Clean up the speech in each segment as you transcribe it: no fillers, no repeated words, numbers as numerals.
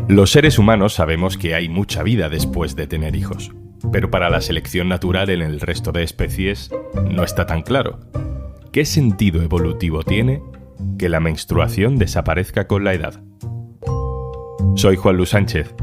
Los seres humanos sabemos que hay mucha vida después de tener hijos, pero para la selección natural en el resto de especies no está tan claro. ¿Qué sentido evolutivo tiene que la menstruación desaparezca con la edad? Soy Juan Luis Sánchez.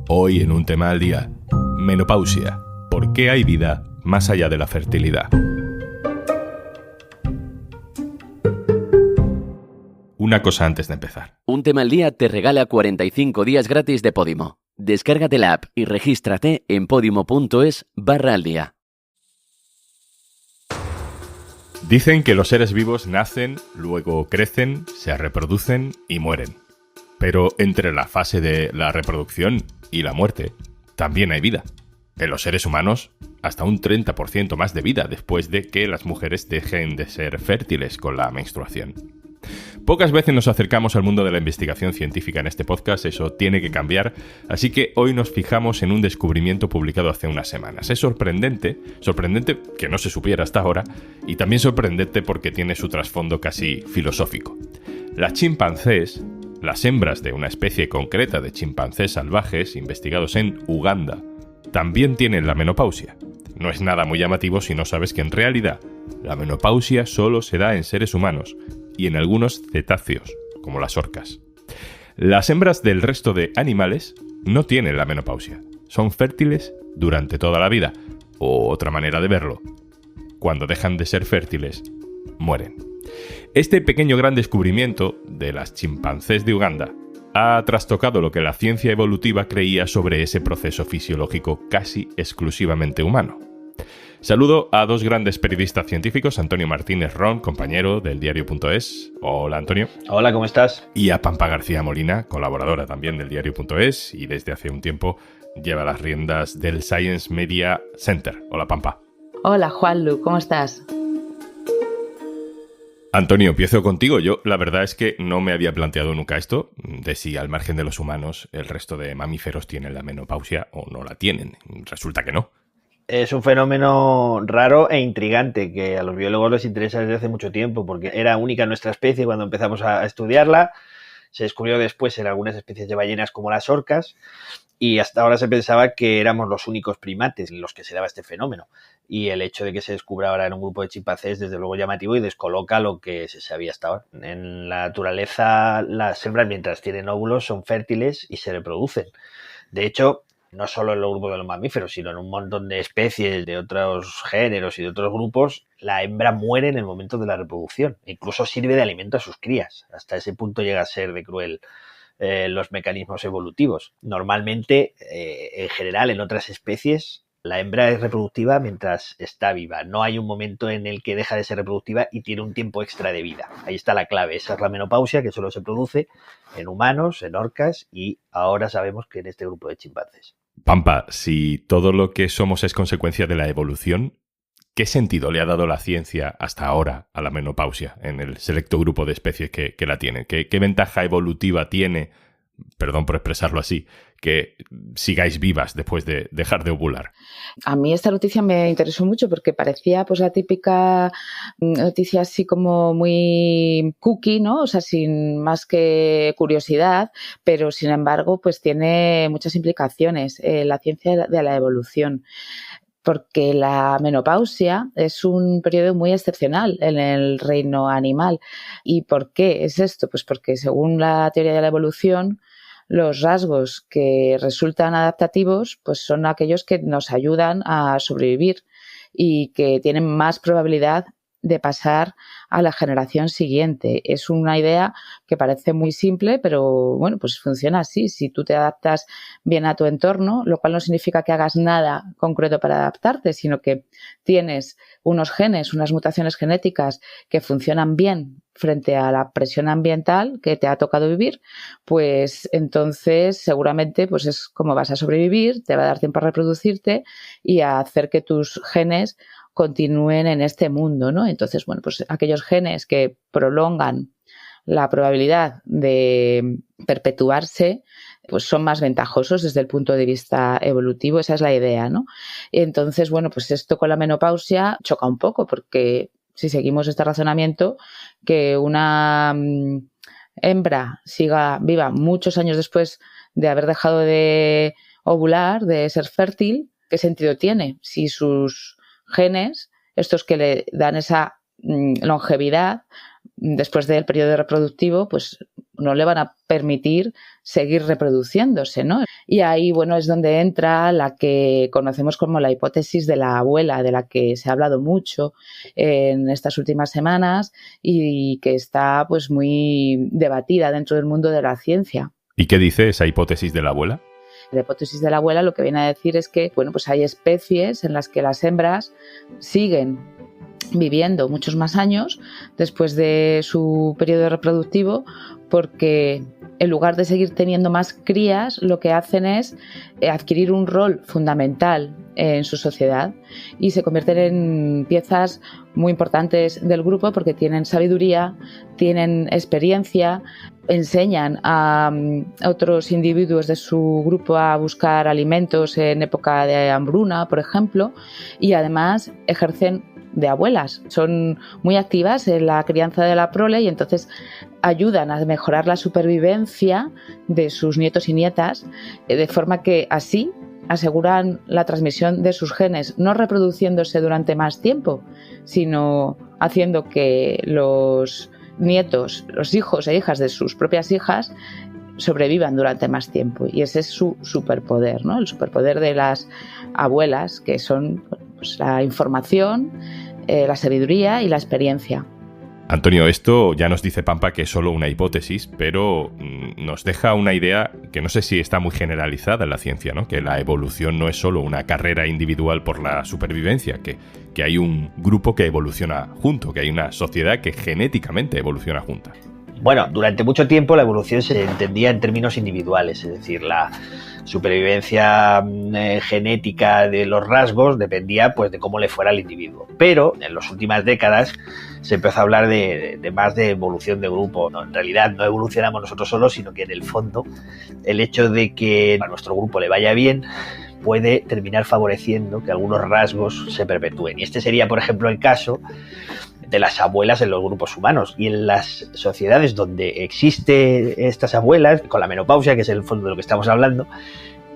Hoy en Un Tema al Día, menopausia. ¿Por qué hay vida más allá de la fertilidad? Una cosa antes de empezar. Un Tema al Día te regala 45 días gratis de Podimo. Descárgate la app y regístrate en podimo.es/aldía. Dicen que los seres vivos nacen, luego crecen, se reproducen y mueren. Pero entre la fase de la reproducción y la muerte, también hay vida. En los seres humanos, hasta un 30% más de vida después de que las mujeres dejen de ser fértiles con la menstruación. Pocas veces nos acercamos al mundo de la investigación científica en este podcast, eso tiene que cambiar, así que hoy nos fijamos en un descubrimiento publicado hace unas semanas. Es sorprendente que no se supiera hasta ahora, y también sorprendente porque tiene su trasfondo casi filosófico. Las chimpancés, las hembras de una especie concreta de chimpancés salvajes investigados en Uganda, también tienen la menopausia. No es nada muy llamativo si no sabes que en realidad la menopausia solo se da en seres humanos y en algunos cetáceos, como las orcas. Las hembras del resto de animales no tienen la menopausia. Son fértiles durante toda la vida. O otra manera de verlo, cuando dejan de ser fértiles, mueren. Este pequeño gran descubrimiento de las chimpancés de Uganda ha trastocado lo que la ciencia evolutiva creía sobre ese proceso fisiológico casi exclusivamente humano. Saludo a dos grandes periodistas científicos, Antonio Martínez Ron, compañero del diario.es. Hola, Antonio. Hola, ¿cómo estás? Y a Pampa García Molina, colaboradora también del diario.es y desde hace un tiempo lleva las riendas del Science Media Center. Hola, Pampa. Hola, Juanlu, ¿cómo estás? Antonio, empiezo contigo. Yo la verdad es que no me había planteado nunca esto, de si al margen de los humanos el resto de mamíferos tienen la menopausia o no la tienen. Resulta que no. Es un fenómeno raro e intrigante que a los biólogos les interesa desde hace mucho tiempo porque era única en nuestra especie cuando empezamos a estudiarla. Se descubrió después en algunas especies de ballenas como las orcas y hasta ahora se pensaba que éramos los únicos primates en los que se daba este fenómeno. Y el hecho de que se descubra ahora en un grupo de chimpancés desde luego llamativo y descoloca lo que se sabía hasta ahora. En la naturaleza las hembras mientras tienen óvulos son fértiles y se reproducen. De hecho, no solo en los grupos de los mamíferos, sino en un montón de especies de otros géneros y de otros grupos, la hembra muere en el momento de la reproducción. Incluso sirve de alimento a sus crías. Hasta ese punto llega a ser de cruel los mecanismos evolutivos. Normalmente, en general, en otras especies, la hembra es reproductiva mientras está viva. No hay un momento en el que deja de ser reproductiva y tiene un tiempo extra de vida. Ahí está la clave. Esa es la menopausia, que solo se produce en humanos, en orcas y ahora sabemos que en este grupo de chimpancés. Pampa, si todo lo que somos es consecuencia de la evolución, ¿qué sentido le ha dado la ciencia hasta ahora a la menopausia en el selecto grupo de especies que la tienen? ¿Qué ventaja evolutiva tiene, perdón por expresarlo así, que sigáis vivas después de dejar de ovular? A mí esta noticia me interesó mucho porque parecía pues la típica noticia así como muy cookie, ¿no? O sea, sin más que curiosidad, pero sin embargo pues tiene muchas implicaciones la ciencia de la evolución. Porque la menopausia es un periodo muy excepcional en el reino animal. ¿Y por qué es esto? Pues porque según la teoría de la evolución, los rasgos que resultan adaptativos pues son aquellos que nos ayudan a sobrevivir y que tienen más probabilidad de pasar a la generación siguiente. Es una idea que parece muy simple, pero bueno, pues funciona así. Si tú te adaptas bien a tu entorno, lo cual no significa que hagas nada concreto para adaptarte, sino que tienes unos genes, unas mutaciones genéticas que funcionan bien frente a la presión ambiental que te ha tocado vivir, pues entonces seguramente pues es como vas a sobrevivir, te va a dar tiempo a reproducirte y a hacer que tus genes continúen en este mundo, ¿no? Entonces, bueno, pues aquellos genes que prolongan la probabilidad de perpetuarse, pues son más ventajosos desde el punto de vista evolutivo, esa es la idea, ¿no? Entonces, bueno, pues esto con la menopausia choca un poco porque si seguimos este razonamiento, que una hembra siga viva muchos años después de haber dejado de ovular, de ser fértil, ¿qué sentido tiene? Si sus genes, estos que le dan esa longevidad después del periodo reproductivo, pues no le van a permitir seguir reproduciéndose, ¿no? Y ahí, bueno, es donde entra la que conocemos como la hipótesis de la abuela, de la que se ha hablado mucho en estas últimas semanas y que está pues muy debatida dentro del mundo de la ciencia. ¿Y qué dice esa hipótesis de la abuela? La hipótesis de la abuela lo que viene a decir es que, bueno, pues hay especies en las que las hembras siguen viviendo muchos más años después de su periodo reproductivo porque en lugar de seguir teniendo más crías, lo que hacen es adquirir un rol fundamental en su sociedad y se convierten en piezas muy importantes del grupo porque tienen sabiduría, tienen experiencia, enseñan a otros individuos de su grupo a buscar alimentos en época de hambruna, por ejemplo, y además ejercen de abuelas. Son muy activas en la crianza de la prole y entonces ayudan a mejorar la supervivencia de sus nietos y nietas, de forma que así aseguran la transmisión de sus genes, no reproduciéndose durante más tiempo, sino haciendo que los nietos, los hijos e hijas de sus propias hijas sobrevivan durante más tiempo. Y ese es su superpoder, ¿no? El superpoder de las abuelas, que son pues, la información, la sabiduría y la experiencia. Antonio, esto ya nos dice Pampa que es solo una hipótesis, pero nos deja una idea que no sé si está muy generalizada en la ciencia, ¿no? Que la evolución no es solo una carrera individual por la supervivencia, que hay un grupo que evoluciona junto, que hay una sociedad que genéticamente evoluciona junta. Bueno, durante mucho tiempo la evolución se entendía en términos individuales, es decir, la supervivencia genética de los rasgos dependía pues de cómo le fuera al individuo. Pero en las últimas décadas se empezó a hablar de más de evolución de grupo. No, en realidad no evolucionamos nosotros solos, sino que en el fondo el hecho de que a nuestro grupo le vaya bien puede terminar favoreciendo que algunos rasgos se perpetúen. Y este sería, por ejemplo, el caso de las abuelas en los grupos humanos. Y en las sociedades donde existen estas abuelas, con la menopausia, que es el fondo de lo que estamos hablando,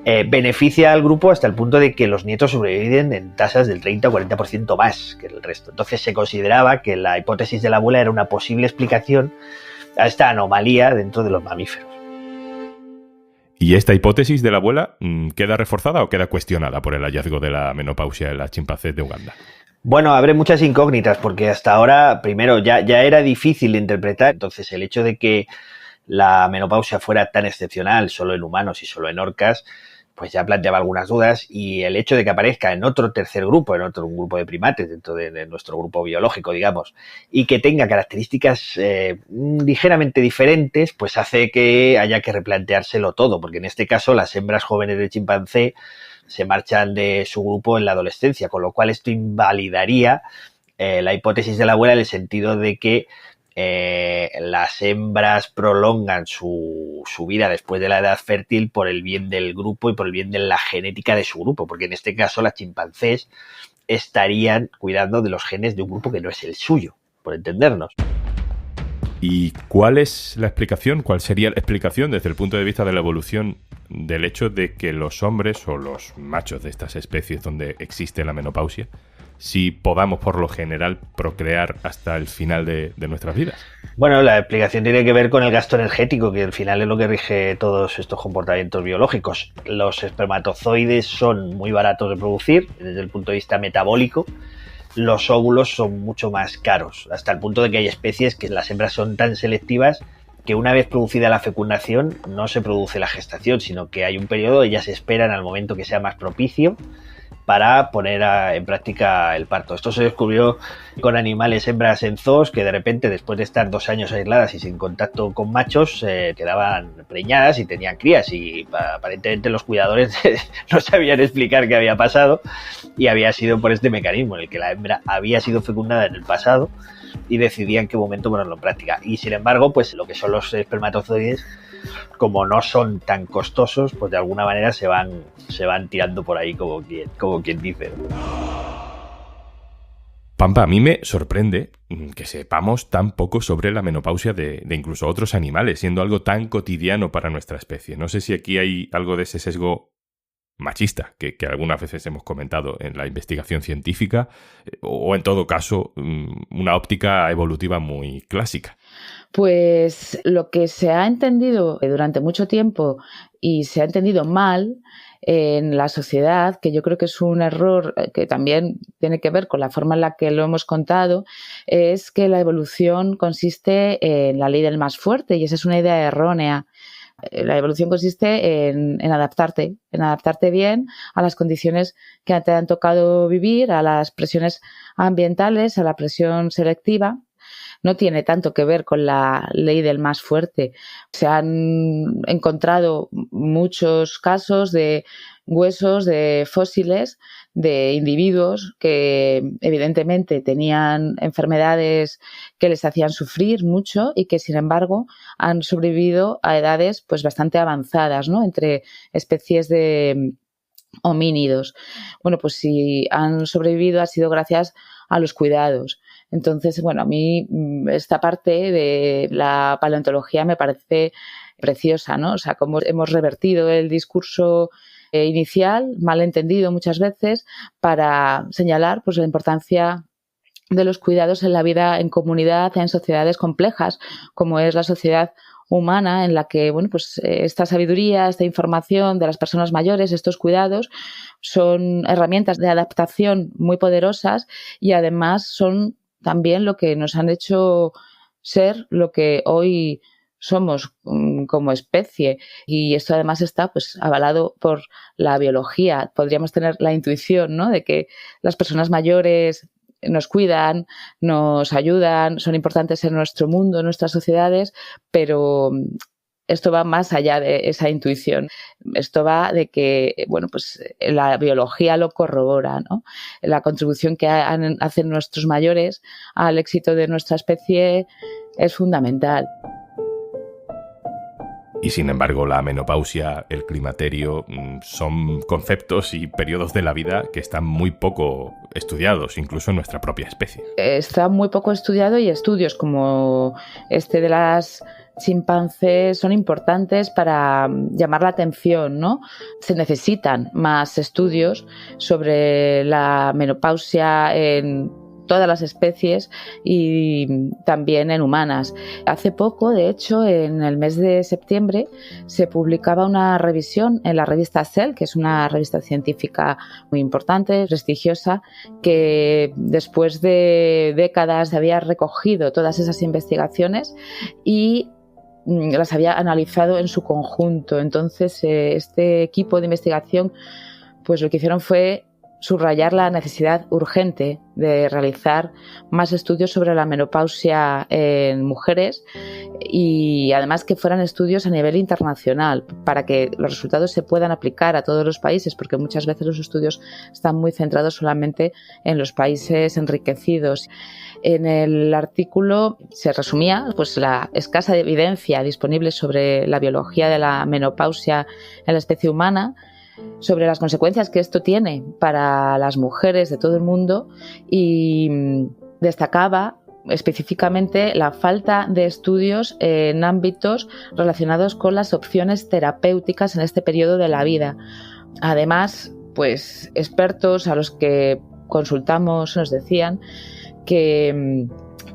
beneficia al grupo hasta el punto de que los nietos sobreviven en tasas del 30 o 40% más que el resto. Entonces se consideraba que la hipótesis de la abuela era una posible explicación a esta anomalía dentro de los mamíferos. ¿Y esta hipótesis de la abuela queda reforzada o queda cuestionada por el hallazgo de la menopausia en las chimpancés de Uganda? Bueno, abre muchas incógnitas porque hasta ahora, primero, ya era difícil de interpretar. Entonces, el hecho de que la menopausia fuera tan excepcional solo en humanos y solo en orcas, pues ya planteaba algunas dudas. Y el hecho de que aparezca en otro tercer grupo, en otro grupo de primates, dentro de nuestro grupo biológico, digamos, y que tenga características ligeramente diferentes, pues hace que haya que replanteárselo todo. Porque en este caso, las hembras jóvenes de chimpancé se marchan de su grupo en la adolescencia, con lo cual esto invalidaría la hipótesis de la abuela en el sentido de que las hembras prolongan su vida después de la edad fértil por el bien del grupo y por el bien de la genética de su grupo, porque en este caso las chimpancés estarían cuidando de los genes de un grupo que no es el suyo, por entendernos. ¿Y cuál es la explicación? ¿Cuál sería la explicación desde el punto de vista de la evolución del hecho de que los hombres o los machos de estas especies donde existe la menopausia, si podamos por lo general procrear hasta el final de nuestras vidas? Bueno, la explicación tiene que ver con el gasto energético, que al final es lo que rige todos estos comportamientos biológicos. Los espermatozoides son muy baratos de producir desde el punto de vista metabólico. Los óvulos son mucho más caros, hasta el punto de que hay especies que las hembras son tan selectivas que una vez producida la fecundación no se produce la gestación, sino que hay un periodo, ellas esperan al momento que sea más propicio para poner en práctica el parto. Esto se descubrió con animales hembras en zoos que de repente, después de estar 2 años aisladas y sin contacto con machos, quedaban preñadas y tenían crías, y aparentemente los cuidadores no sabían explicar qué había pasado, y había sido por este mecanismo en el que la hembra había sido fecundada en el pasado y decidían en qué momento ponerlo en práctica. Y sin embargo, pues lo que son los espermatozoides, como no son tan costosos, pues de alguna manera se van tirando por ahí como quien dice. Pampa, a mí me sorprende que sepamos tan poco sobre la menopausia de incluso otros animales, siendo algo tan cotidiano para nuestra especie. No sé si aquí hay algo de ese sesgo machista que algunas veces hemos comentado en la investigación científica, o en todo caso una óptica evolutiva muy clásica. Pues lo que se ha entendido durante mucho tiempo y se ha entendido mal en la sociedad, que yo creo que es un error que también tiene que ver con la forma en la que lo hemos contado, es que la evolución consiste en la ley del más fuerte, y esa es una idea errónea. La evolución consiste en adaptarte bien a las condiciones que te han tocado vivir, a las presiones ambientales, a la presión selectiva. No tiene tanto que ver con la ley del más fuerte. Se han encontrado muchos casos de huesos, de fósiles, de individuos que evidentemente tenían enfermedades que les hacían sufrir mucho y que, sin embargo, han sobrevivido a edades pues bastante avanzadas, ¿no? Entre especies de homínidos. Bueno, pues si han sobrevivido ha sido gracias a los cuidados. Entonces, bueno, a mí esta parte de la paleontología me parece preciosa, ¿no? O sea, cómo hemos revertido el discurso inicial, mal entendido muchas veces, para señalar pues la importancia de los cuidados en la vida en comunidad, en sociedades complejas, como es la sociedad humana, en la que, bueno, pues esta sabiduría, esta información de las personas mayores, estos cuidados, son herramientas de adaptación muy poderosas y además son también lo que nos han hecho ser lo que hoy somos como especie, y esto además está pues avalado por la biología. Podríamos tener la intuición, ¿no?, de que las personas mayores nos cuidan, nos ayudan, son importantes en nuestro mundo, en nuestras sociedades, pero esto va más allá de esa intuición. Esto va de que, bueno, pues la biología lo corrobora, ¿no? La contribución que hacen nuestros mayores al éxito de nuestra especie es fundamental. Y sin embargo, la menopausia, el climaterio, son conceptos y periodos de la vida que están muy poco estudiados, incluso en nuestra propia especie. Está muy poco estudiado, y estudios como este de las chimpancés son importantes para llamar la atención, ¿no? Se necesitan más estudios sobre la menopausia en todas las especies y también en humanas. Hace poco, de hecho, en el mes de septiembre, se publicaba una revisión en la revista Cell, que es una revista científica muy importante, prestigiosa, que después de décadas había recogido todas esas investigaciones y las había analizado en su conjunto. Entonces, este equipo de investigación, pues lo que hicieron fue subrayar la necesidad urgente de realizar más estudios sobre la menopausia en mujeres, y además que fueran estudios a nivel internacional para que los resultados se puedan aplicar a todos los países, porque muchas veces los estudios están muy centrados solamente en los países enriquecidos. En el artículo se resumía pues la escasa evidencia disponible sobre la biología de la menopausia en la especie humana, sobre las consecuencias que esto tiene para las mujeres de todo el mundo, y destacaba específicamente la falta de estudios en ámbitos relacionados con las opciones terapéuticas en este periodo de la vida. Además, pues expertos a los que consultamos nos decían que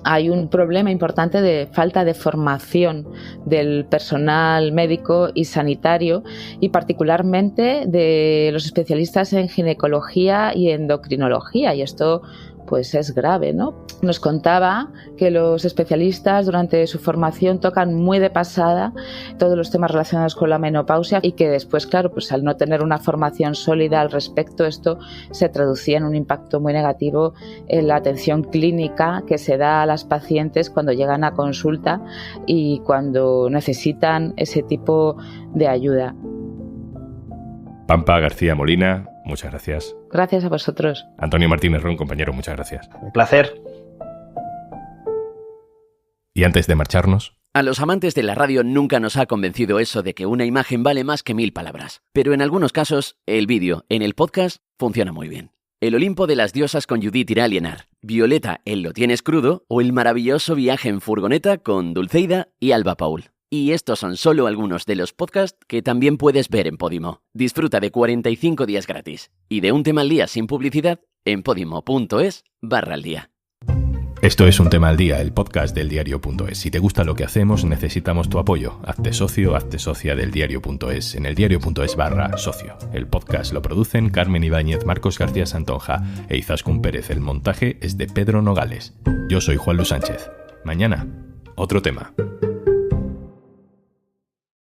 hay un problema importante de falta de formación del personal médico y sanitario, y particularmente de los especialistas en ginecología y endocrinología, y esto pues es grave, ¿no? Nos contaba que los especialistas durante su formación tocan muy de pasada todos los temas relacionados con la menopausia, y que después, claro, pues al no tener una formación sólida al respecto, esto se traducía en un impacto muy negativo en la atención clínica que se da a las pacientes cuando llegan a consulta y cuando necesitan ese tipo de ayuda. Pampa García Molina, muchas gracias. Gracias a vosotros. Antonio Martínez Ron, compañero, muchas gracias. Un placer. Y antes de marcharnos... A los amantes de la radio nunca nos ha convencido eso de que una imagen vale más que 1000 palabras. Pero en algunos casos, el vídeo en el podcast funciona muy bien. El Olimpo de las diosas con Judith Irá Lienar, Violeta en Lo tienes crudo o el maravilloso viaje en furgoneta con Dulceida y Alba Paul. Y estos son solo algunos de los podcasts que también puedes ver en Podimo. Disfruta de 45 días gratis y de un tema al día sin publicidad en podimo.es/al día. Esto es Un tema al día, el podcast del diario.es. Si te gusta lo que hacemos, necesitamos tu apoyo. Hazte socio, hazte socia del diario.es en el diario.es/socio. El podcast lo producen Carmen Ibáñez, Marcos García Santonja e Izaskun Pérez. El montaje es de Pedro Nogales. Yo soy Juan Luis Sánchez. Mañana, otro tema.